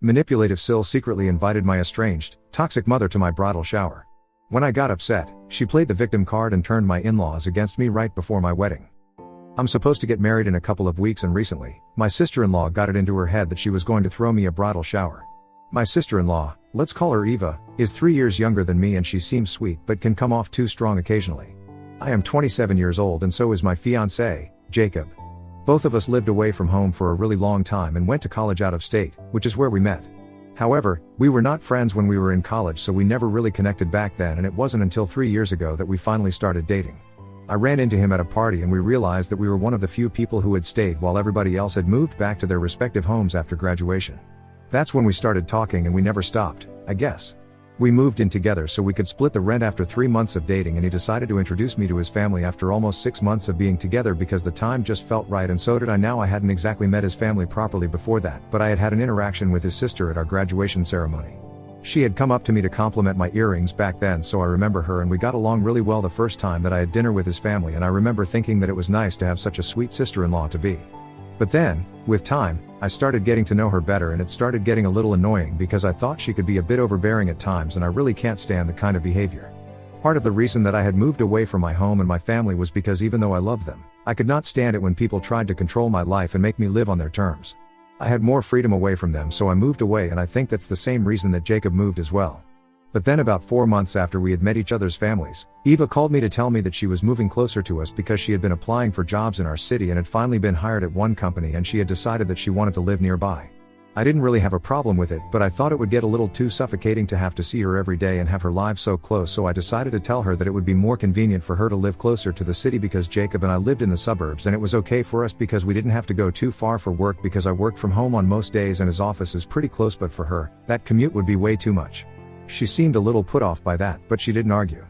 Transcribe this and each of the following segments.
Manipulative SIL secretly invited my estranged, toxic mother to my bridal shower. When I got upset, she played the victim card and turned my in-laws against me right before my wedding. I'm supposed to get married in a couple of weeks, and recently, my sister-in-law got it into her head that she was going to throw me a bridal shower. My sister-in-law, let's call her Eva, is 3 years younger than me, and she seems sweet but can come off too strong occasionally. I am 27 years old and so is my fiancé, Jacob. Both of us lived away from home for a really long time and went to college out of state, which is where we met. However, we were not friends when we were in college, so we never really connected back then, and it wasn't until 3 years ago that we finally started dating. I ran into him at a party and we realized that we were one of the few people who had stayed while everybody else had moved back to their respective homes after graduation. That's when we started talking and we never stopped, I guess. We moved in together so we could split the rent after 3 months of dating, and he decided to introduce me to his family after almost 6 months of being together because the time just felt right, and so did I. Now I hadn't exactly met his family properly before that, but I had had an interaction with his sister at our graduation ceremony. She had come up to me to compliment my earrings back then, so I remember her and we got along really well the first time that I had dinner with his family, and I remember thinking that it was nice to have such a sweet sister-in-law to be. But then, with time, I started getting to know her better, and it started getting a little annoying because I thought she could be a bit overbearing at times, and I really can't stand the kind of behavior. Part of the reason that I had moved away from my home and my family was because even though I loved them, I could not stand it when people tried to control my life and make me live on their terms. I had more freedom away from them, so I moved away, and I think that's the same reason that Jacob moved as well. But then about 4 months after we had met each other's families, Eva called me to tell me that she was moving closer to us because she had been applying for jobs in our city and had finally been hired at one company, and she had decided that she wanted to live nearby. I didn't really have a problem with it, but I thought it would get a little too suffocating to have to see her every day and have her live so close, so I decided to tell her that it would be more convenient for her to live closer to the city because Jacob and I lived in the suburbs, and it was okay for us because we didn't have to go too far for work because I worked from home on most days and his office is pretty close, but for her, that commute would be way too much. She seemed a little put off by that, but she didn't argue.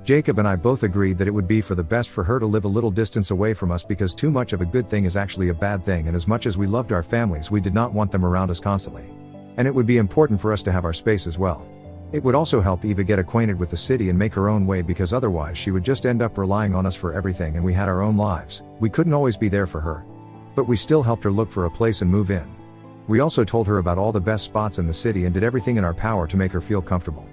Jacob and I both agreed that it would be for the best for her to live a little distance away from us because too much of a good thing is actually a bad thing, and as much as we loved our families, we did not want them around us constantly. And it would be important for us to have our space as well. It would also help Eva get acquainted with the city and make her own way, because otherwise she would just end up relying on us for everything, and we had our own lives. We couldn't always be there for her. But we still helped her look for a place and move in. We also told her about all the best spots in the city and did everything in our power to make her feel comfortable.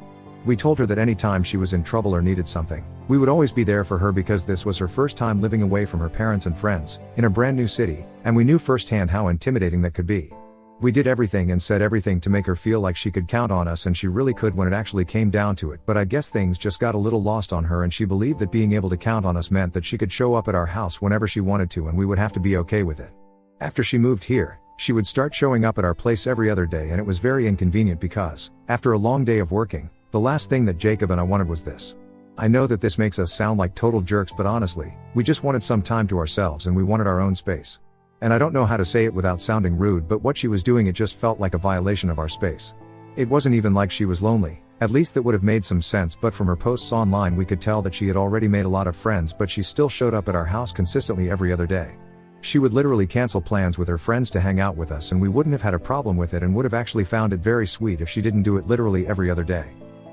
We told her that any time she was in trouble or needed something, we would always be there for her because this was her first time living away from her parents and friends, in a brand new city, and we knew firsthand how intimidating that could be. We did everything and said everything to make her feel like she could count on us, and she really could when it actually came down to it, but I guess things just got a little lost on her, and she believed that being able to count on us meant that she could show up at our house whenever she wanted to and we would have to be okay with it. After she moved here, she would start showing up at our place every other day, and it was very inconvenient because, after a long day of working, the last thing that Jacob and I wanted was this. I know that this makes us sound like total jerks, but honestly, we just wanted some time to ourselves and we wanted our own space. And I don't know how to say it without sounding rude, but what she was doing, it just felt like a violation of our space. It wasn't even like she was lonely, at least that would have made some sense, but from her posts online we could tell that she had already made a lot of friends, but she still showed up at our house consistently every other day. She would literally cancel plans with her friends to hang out with us, and we wouldn't have had a problem with it and would have actually found it very sweet if she didn't do it literally every other day.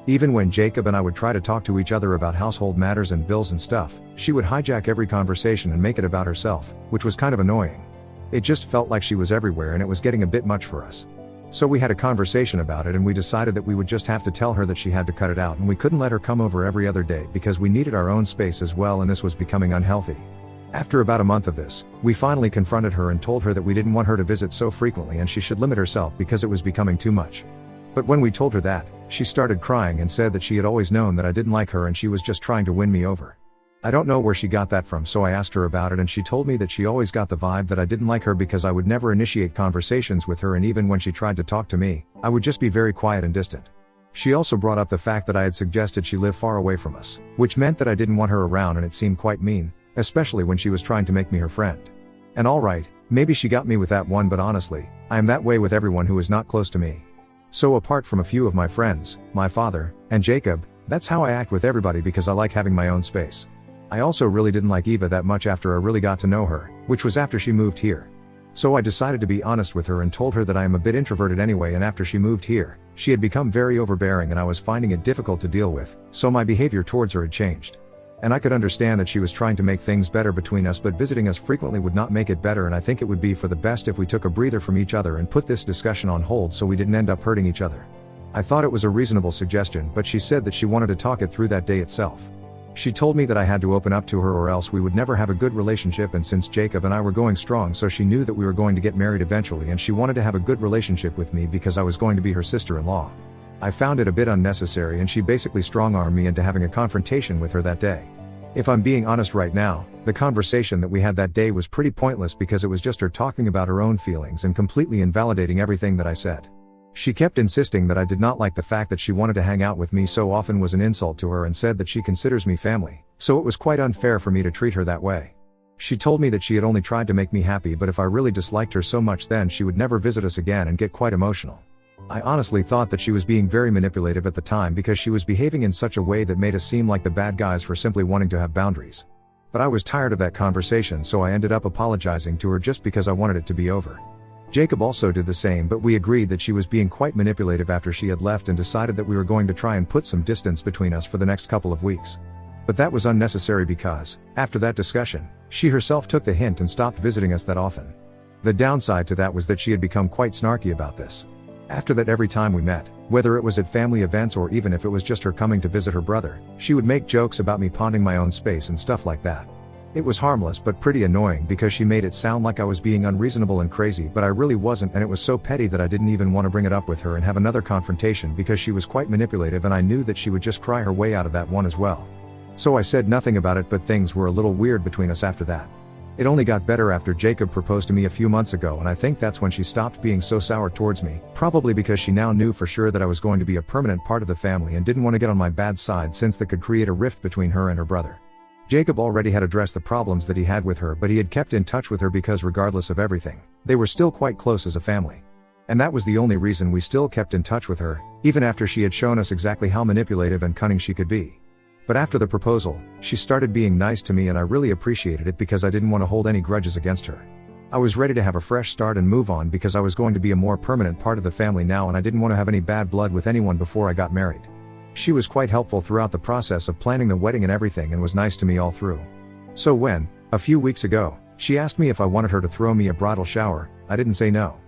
Even when Jacob and I would try to talk to each other about household matters and bills and stuff, she would hijack every conversation and make it about herself, which was kind of annoying. It just felt like she was everywhere and it was getting a bit much for us. So we had a conversation about it, and we decided that we would just have to tell her that she had to cut it out and we couldn't let her come over every other day because we needed our own space as well, and this was becoming unhealthy. After about a month of this, we finally confronted her and told her that we didn't want her to visit so frequently and she should limit herself because it was becoming too much. But when we told her that, she started crying and said that she had always known that I didn't like her and she was just trying to win me over. I don't know where she got that from, so I asked her about it, and she told me that she always got the vibe that I didn't like her because I would never initiate conversations with her, and even when she tried to talk to me, I would just be very quiet and distant. She also brought up the fact that I had suggested she live far away from us, which meant that I didn't want her around, and it seemed quite mean, especially when she was trying to make me her friend. And alright, maybe she got me with that one, but honestly, I am that way with everyone who is not close to me. So apart from a few of my friends, my father, and Jacob, that's how I act with everybody because I like having my own space. I also really didn't like Eva that much after I really got to know her, which was after she moved here. So I decided to be honest with her and told her that I am a bit introverted anyway, and after she moved here, she had become very overbearing and I was finding it difficult to deal with, so my behavior towards her had changed. And I could understand that she was trying to make things better between us, but visiting us frequently would not make it better, and I think it would be for the best if we took a breather from each other and put this discussion on hold so we didn't end up hurting each other. I thought it was a reasonable suggestion, but she said that she wanted to talk it through that day itself. She told me that I had to open up to her or else we would never have a good relationship, and since Jacob and I were going strong, so she knew that we were going to get married eventually, and she wanted to have a good relationship with me because I was going to be her sister-in-law. I found it a bit unnecessary, and she basically strong-armed me into having a confrontation with her that day. If I'm being honest right now, the conversation that we had that day was pretty pointless because it was just her talking about her own feelings and completely invalidating everything that I said. She kept insisting that I did not like the fact that she wanted to hang out with me so often was an insult to her, and said that she considers me family, so it was quite unfair for me to treat her that way. She told me that she had only tried to make me happy, but if I really disliked her so much then she would never visit us again, and get quite emotional. I honestly thought that she was being very manipulative at the time because she was behaving in such a way that made us seem like the bad guys for simply wanting to have boundaries. But I was tired of that conversation, so I ended up apologizing to her just because I wanted it to be over. Jacob also did the same, but we agreed that she was being quite manipulative after she had left, and decided that we were going to try and put some distance between us for the next couple of weeks. But that was unnecessary because, after that discussion, she herself took the hint and stopped visiting us that often. The downside to that was that she had become quite snarky about this. After that, every time we met, whether it was at family events or even if it was just her coming to visit her brother, she would make jokes about me pawning my own space and stuff like that. It was harmless but pretty annoying because she made it sound like I was being unreasonable and crazy, but I really wasn't, and it was so petty that I didn't even want to bring it up with her and have another confrontation because she was quite manipulative, and I knew that she would just cry her way out of that one as well. So I said nothing about it, but things were a little weird between us after that. It only got better after Jacob proposed to me a few months ago, and I think that's when she stopped being so sour towards me, probably because she now knew for sure that I was going to be a permanent part of the family and didn't want to get on my bad side, since that could create a rift between her and her brother. Jacob already had addressed the problems that he had with her, but he had kept in touch with her because regardless of everything, they were still quite close as a family. And that was the only reason we still kept in touch with her, even after she had shown us exactly how manipulative and cunning she could be. But after the proposal, she started being nice to me, and I really appreciated it because I didn't want to hold any grudges against her. I was ready to have a fresh start and move on because I was going to be a more permanent part of the family now, and I didn't want to have any bad blood with anyone before I got married. She was quite helpful throughout the process of planning the wedding and everything, and was nice to me all through. So when, a few weeks ago, she asked me if I wanted her to throw me a bridal shower, I didn't say no.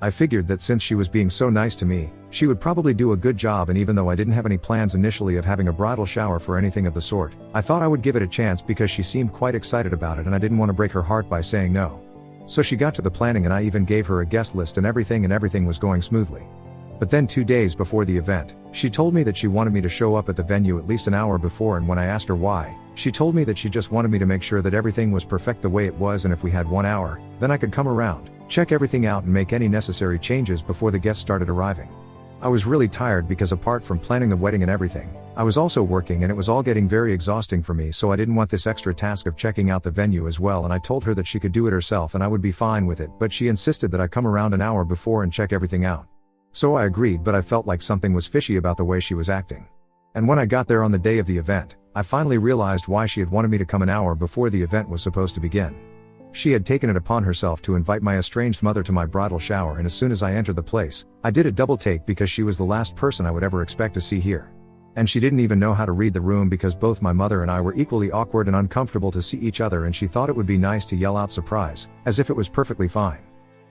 I figured that since she was being so nice to me, she would probably do a good job, and even though I didn't have any plans initially of having a bridal shower for anything of the sort, I thought I would give it a chance because she seemed quite excited about it, and I didn't want to break her heart by saying no. So she got to the planning, and I even gave her a guest list and everything was going smoothly. But then 2 days before the event, she told me that she wanted me to show up at the venue at least an hour before, and when I asked her why, she told me that she just wanted me to make sure that everything was perfect the way it was, and if we had 1 hour, then I could come around, check everything out and make any necessary changes before the guests started arriving. I was really tired because apart from planning the wedding and everything, I was also working, and it was all getting very exhausting for me, so I didn't want this extra task of checking out the venue as well, and I told her that she could do it herself and I would be fine with it, but she insisted that I come around an hour before and check everything out. So I agreed, but I felt like something was fishy about the way she was acting. And when I got there on the day of the event, I finally realized why she had wanted me to come an hour before the event was supposed to begin. She had taken it upon herself to invite my estranged mother to my bridal shower, and as soon as I entered the place, I did a double take because she was the last person I would ever expect to see here. And she didn't even know how to read the room because both my mother and I were equally awkward and uncomfortable to see each other, and she thought it would be nice to yell out surprise, as if it was perfectly fine.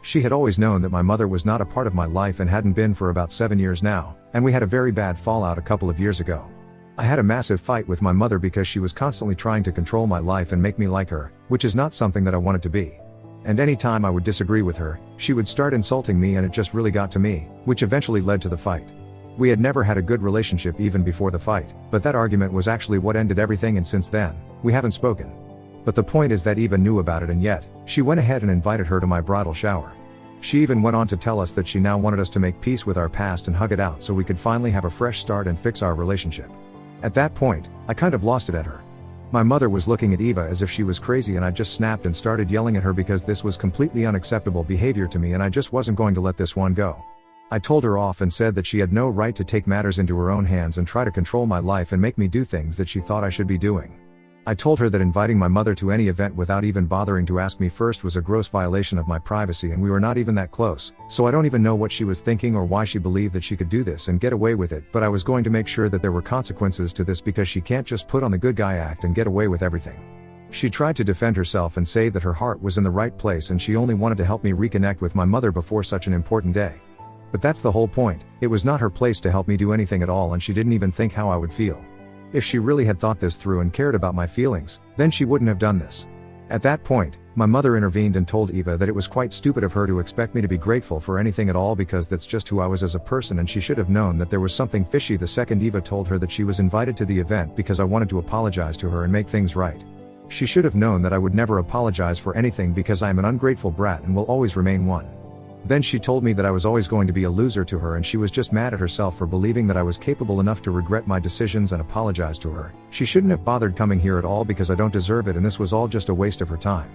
She had always known that my mother was not a part of my life and hadn't been for about 7 years now, and we had a very bad fallout a couple of years ago. I had a massive fight with my mother because she was constantly trying to control my life and make me like her, which is not something that I wanted to be. And any time I would disagree with her, she would start insulting me, and it just really got to me, which eventually led to the fight. We had never had a good relationship even before the fight, but that argument was actually what ended everything, and since then, we haven't spoken. But the point is that Eva knew about it, and yet, she went ahead and invited her to my bridal shower. She even went on to tell us that she now wanted us to make peace with our past and hug it out so we could finally have a fresh start and fix our relationship. At that point, I kind of lost it at her. My mother was looking at Eva as if she was crazy, and I just snapped and started yelling at her because this was completely unacceptable behavior to me, and I just wasn't going to let this one go. I told her off and said that she had no right to take matters into her own hands and try to control my life and make me do things that she thought I should be doing. I told her that inviting my mother to any event without even bothering to ask me first was a gross violation of my privacy, and we were not even that close, so I don't even know what she was thinking or why she believed that she could do this and get away with it, but I was going to make sure that there were consequences to this because she can't just put on the good guy act and get away with everything. She tried to defend herself and say that her heart was in the right place and she only wanted to help me reconnect with my mother before such an important day. But that's the whole point. It was not her place to help me do anything at all, and she didn't even think how I would feel. If she really had thought this through and cared about my feelings, then she wouldn't have done this. At that point, my mother intervened and told Eva that it was quite stupid of her to expect me to be grateful for anything at all because that's just who I was as a person, and she should have known that there was something fishy the second Eva told her that she was invited to the event because I wanted to apologize to her and make things right. She should have known that I would never apologize for anything because I am an ungrateful brat and will always remain one. Then she told me that I was always going to be a loser to her, and she was just mad at herself for believing that I was capable enough to regret my decisions and apologize to her. She shouldn't have bothered coming here at all because I don't deserve it, and this was all just a waste of her time.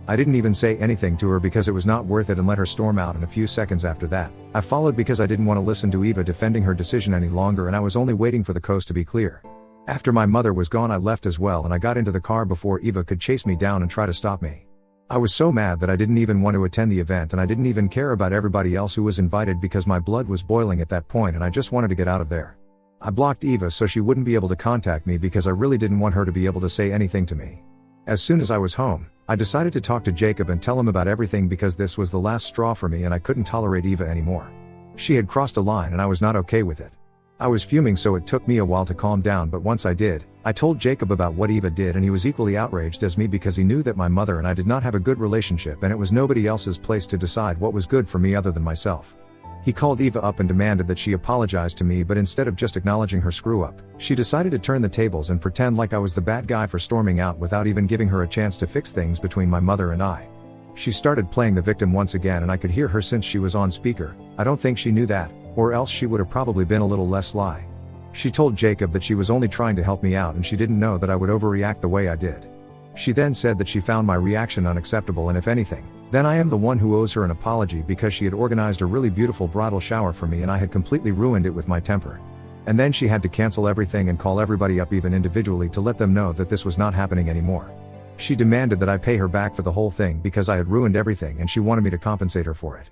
I didn't even say anything to her because it was not worth it and let her storm out, and a few seconds after that, I followed because I didn't want to listen to Eva defending her decision any longer, and I was only waiting for the coast to be clear. After my mother was gone, I left as well, and I got into the car before Eva could chase me down and try to stop me. I was so mad that I didn't even want to attend the event, and I didn't even care about everybody else who was invited because my blood was boiling at that point and I just wanted to get out of there. I blocked Eva so she wouldn't be able to contact me because I really didn't want her to be able to say anything to me. As soon as I was home, I decided to talk to Jacob and tell him about everything because this was the last straw for me and I couldn't tolerate Eva anymore. She had crossed a line and I was not okay with it. I was fuming, so it took me a while to calm down, but once I did, I told Jacob about what Eva did, and he was equally outraged as me because he knew that my mother and I did not have a good relationship and it was nobody else's place to decide what was good for me other than myself. He called Eva up and demanded that she apologize to me, but instead of just acknowledging her screw-up, she decided to turn the tables and pretend like I was the bad guy for storming out without even giving her a chance to fix things between my mother and I. She started playing the victim once again, and I could hear her since she was on speaker. I don't think she knew that, or else she would have probably been a little less sly. She told Jacob that she was only trying to help me out and she didn't know that I would overreact the way I did. She then said that she found my reaction unacceptable, and if anything, then I am the one who owes her an apology because she had organized a really beautiful bridal shower for me and I had completely ruined it with my temper. And then she had to cancel everything and call everybody up even individually to let them know that this was not happening anymore. She demanded that I pay her back for the whole thing because I had ruined everything and she wanted me to compensate her for it.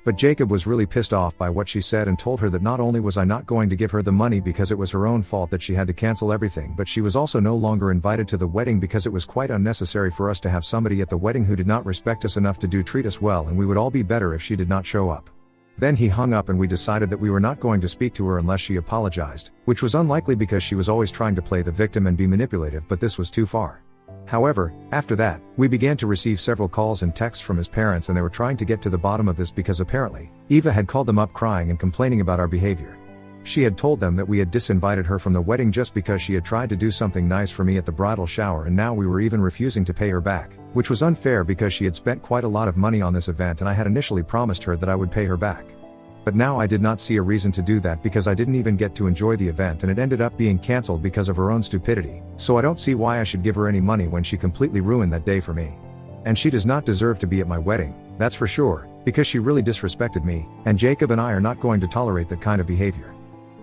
But Jacob was really pissed off by what she said and told her that not only was I not going to give her the money because it was her own fault that she had to cancel everything, but she was also no longer invited to the wedding because it was quite unnecessary for us to have somebody at the wedding who did not respect us enough to treat us well, and we would all be better if she did not show up. Then he hung up and we decided that we were not going to speak to her unless she apologized, which was unlikely because she was always trying to play the victim and be manipulative, but this was too far. However, after that, we began to receive several calls and texts from his parents, and they were trying to get to the bottom of this because apparently, Eva had called them up crying and complaining about our behavior. She had told them that we had disinvited her from the wedding just because she had tried to do something nice for me at the bridal shower, and now we were even refusing to pay her back, which was unfair because she had spent quite a lot of money on this event and I had initially promised her that I would pay her back. But now I did not see a reason to do that because I didn't even get to enjoy the event and it ended up being cancelled because of her own stupidity, so I don't see why I should give her any money when she completely ruined that day for me. And she does not deserve to be at my wedding, that's for sure, because she really disrespected me, and Jacob and I are not going to tolerate that kind of behavior.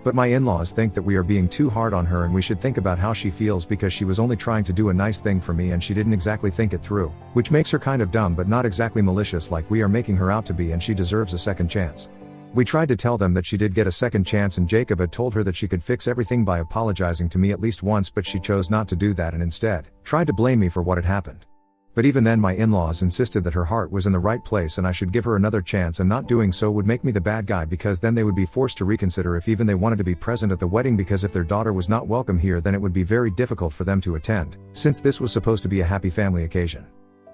But my in-laws think that we are being too hard on her and we should think about how she feels because she was only trying to do a nice thing for me and she didn't exactly think it through, which makes her kind of dumb but not exactly malicious like we are making her out to be, and she deserves a second chance. We tried to tell them that she did get a second chance and Jacob had told her that she could fix everything by apologizing to me at least once, but she chose not to do that and instead tried to blame me for what had happened. But even then my in-laws insisted that her heart was in the right place and I should give her another chance, and not doing so would make me the bad guy because then they would be forced to reconsider if even they wanted to be present at the wedding, because if their daughter was not welcome here then it would be very difficult for them to attend, since this was supposed to be a happy family occasion.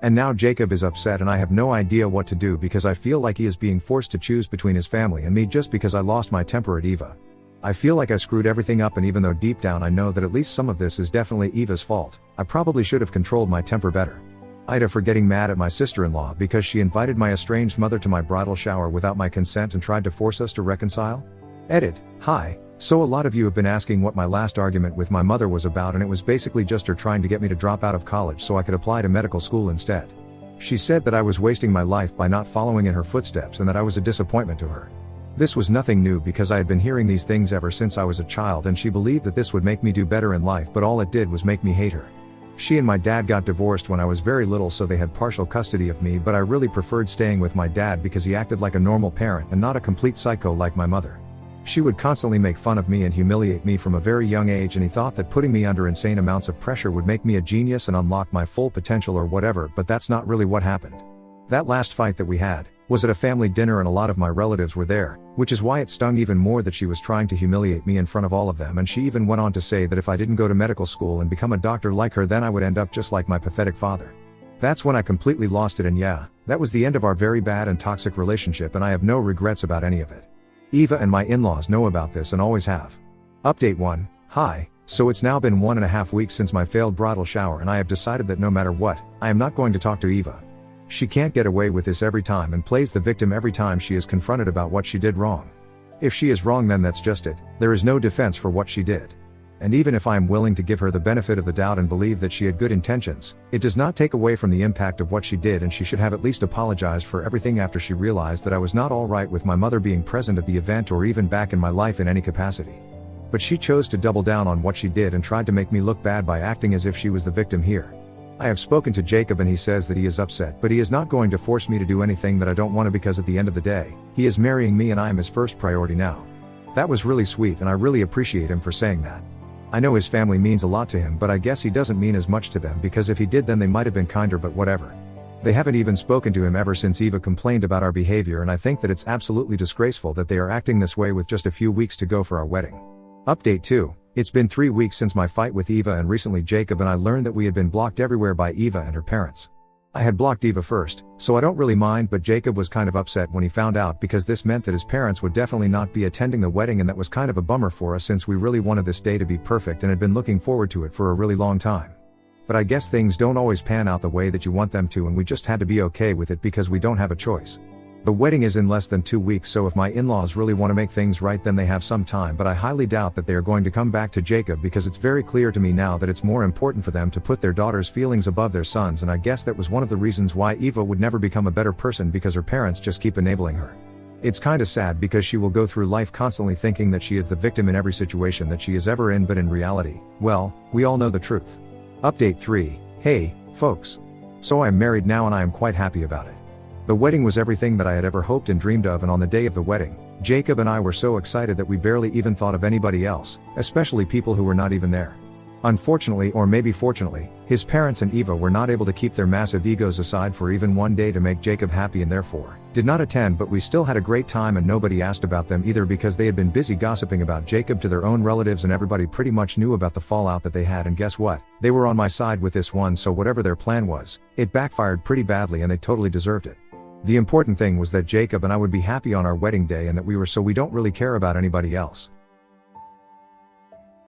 And now Jacob is upset and I have no idea what to do because I feel like he is being forced to choose between his family and me just because I lost my temper at Eva. I feel like I screwed everything up, and even though deep down I know that at least some of this is definitely Eva's fault, I probably should have controlled my temper better. Ida for getting mad at my sister-in-law because she invited my estranged mother to my bridal shower without my consent and tried to force us to reconcile. Edit. Hi. So a lot of you have been asking what my last argument with my mother was about, and it was basically just her trying to get me to drop out of college so I could apply to medical school instead. She said that I was wasting my life by not following in her footsteps and that I was a disappointment to her. This was nothing new because I had been hearing these things ever since I was a child, and she believed that this would make me do better in life, but all it did was make me hate her. She and my dad got divorced when I was very little, so they had partial custody of me, but I really preferred staying with my dad because he acted like a normal parent and not a complete psycho like my mother. She would constantly make fun of me and humiliate me from a very young age, and he thought that putting me under insane amounts of pressure would make me a genius and unlock my full potential or whatever, but that's not really what happened. That last fight that we had was at a family dinner and a lot of my relatives were there, which is why it stung even more that she was trying to humiliate me in front of all of them, and she even went on to say that if I didn't go to medical school and become a doctor like her, then I would end up just like my pathetic father. That's when I completely lost it, and yeah, that was the end of our very bad and toxic relationship, and I have no regrets about any of it. Eva and my in-laws know about this and always have. Update 1. Hi. So it's now been 1.5 weeks since my failed bridal shower, and I have decided that no matter what, I am not going to talk to Eva. She can't get away with this every time and plays the victim every time she is confronted about what she did wrong. If she is wrong, then that's just it. There is no defense for what she did. And even if I am willing to give her the benefit of the doubt and believe that she had good intentions, it does not take away from the impact of what she did, and she should have at least apologized for everything after she realized that I was not all right with my mother being present at the event or even back in my life in any capacity. But she chose to double down on what she did and tried to make me look bad by acting as if she was the victim here. I have spoken to Jacob and he says that he is upset, but he is not going to force me to do anything that I don't want to, because at the end of the day, he is marrying me and I am his first priority now. That was really sweet, and I really appreciate him for saying that. I know his family means a lot to him, but I guess he doesn't mean as much to them, because if he did then they might have been kinder, but whatever. They haven't even spoken to him ever since Eva complained about our behavior, and I think that it's absolutely disgraceful that they are acting this way with just a few weeks to go for our wedding. Update 2. It's been 3 weeks since my fight with Eva, and recently Jacob and I learned that we had been blocked everywhere by Eva and her parents. I had blocked Eva first, so I don't really mind, but Jacob was kind of upset when he found out, because this meant that his parents would definitely not be attending the wedding, and that was kind of a bummer for us since we really wanted this day to be perfect and had been looking forward to it for a really long time. But I guess things don't always pan out the way that you want them to, and we just had to be okay with it because we don't have a choice. The wedding is in less than 2 weeks, so if my in-laws really want to make things right then they have some time, but I highly doubt that they are going to come back to Jacob, because it's very clear to me now that it's more important for them to put their daughter's feelings above their sons, and I guess that was one of the reasons why Eva would never become a better person, because her parents just keep enabling her. It's kinda sad because she will go through life constantly thinking that she is the victim in every situation that she is ever in, but in reality, well, we all know the truth. Update 3. Hey, folks. So I am married now and I am quite happy about it. The wedding was everything that I had ever hoped and dreamed of, and on the day of the wedding, Jacob and I were so excited that we barely even thought of anybody else, especially people who were not even there. Unfortunately, or maybe fortunately, his parents and Eva were not able to keep their massive egos aside for even one day to make Jacob happy, and therefore did not attend, but we still had a great time, and nobody asked about them either because they had been busy gossiping about Jacob to their own relatives, and everybody pretty much knew about the fallout that they had, and guess what? They were on my side with this one, so whatever their plan was, it backfired pretty badly and they totally deserved it. The important thing was that Jacob and I would be happy on our wedding day, and that we were, so we don't really care about anybody else.